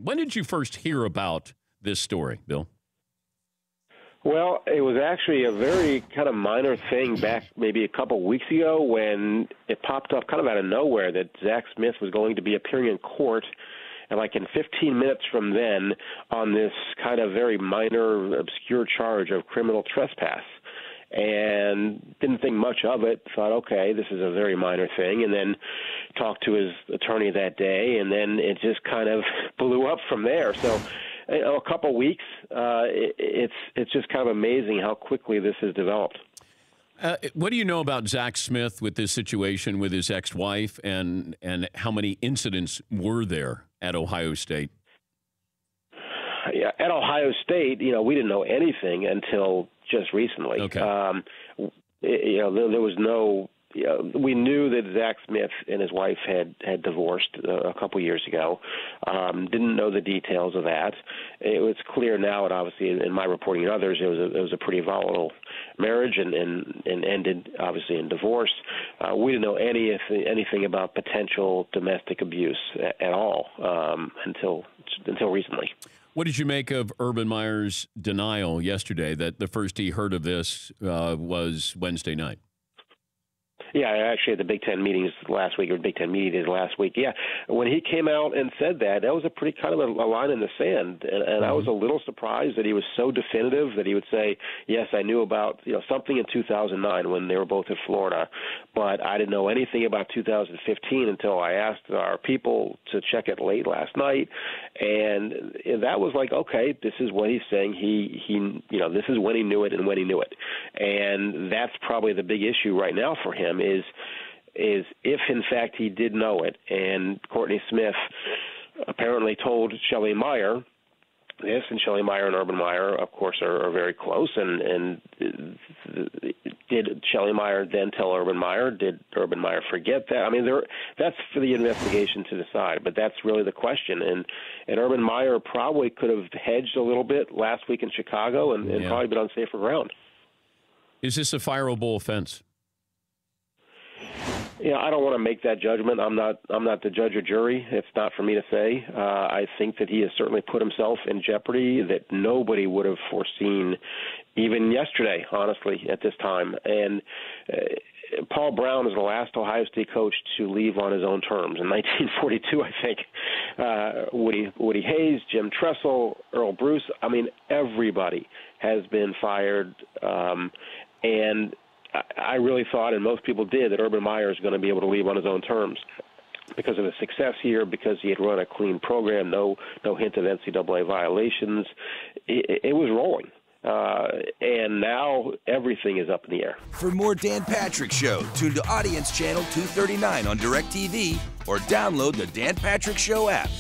When did you first hear about this story, Bill? Well, it was actually a very kind of minor thing back maybe a couple weeks ago when it popped up kind of out of nowhere that Zach Smith was going to be appearing in court, and like in 15 minutes from then, on this kind of very minor, obscure charge of criminal trespass. And didn't think much of it, thought, okay, this is a very minor thing, and then talked to his attorney that day, and then it just kind of blew up from there. So a couple weeks, it's just kind of amazing how quickly this has developed. What do you know about Zach Smith with this situation with his ex-wife, and how many incidents were there at Ohio State? Yeah, at Ohio State, we didn't know anything until just recently. Okay. There was no. We knew that Zach Smith and his wife had divorced a couple years ago. Didn't know the details of that. It was clear now, and obviously in my reporting and others, it was a pretty volatile marriage and ended obviously in divorce. We didn't know anything about potential domestic abuse at all until recently. What did you make of Urban Meyer's denial yesterday that the first he heard of this was Wednesday night? Yeah, actually at the Big Ten meetings last week, or Big Ten meetings last week. Yeah, when he came out and said that was a pretty kind of a line in the sand, and I was a little surprised that he was so definitive that he would say, yes, I knew about something in 2009 when they were both in Florida, but I didn't know anything about 2015 until I asked our people to check it late last night, and that was like, okay, this is what he's saying. He this is when he knew it and when he knew it, and that's probably the big issue right now for him. Is if, in fact, he did know it, and Courtney Smith apparently told Shelley Meyer this, and Shelley Meyer and Urban Meyer, of course, are very close, and did Shelley Meyer then tell Urban Meyer? Did Urban Meyer forget that? I mean, that's for the investigation to decide, but that's really the question, and Urban Meyer probably could have hedged a little bit last week in Chicago and probably been on safer ground. Is this a fireable offense? I don't want to make that judgment. I'm not the judge or jury. It's not for me to say. I think that he has certainly put himself in jeopardy that nobody would have foreseen even yesterday, honestly, at this time. And Paul Brown is the last Ohio State coach to leave on his own terms. In 1942, I think, Woody Hayes, Jim Tressel, Earl Bruce, I mean, everybody has been fired. And I really thought, and most people did, that Urban Meyer is going to be able to leave on his own terms because of his success here, because he had run a clean program, no hint of NCAA violations. It was rolling. And now everything is up in the air. For more Dan Patrick Show, tune to Audience Channel 239 on DirecTV or download the Dan Patrick Show app.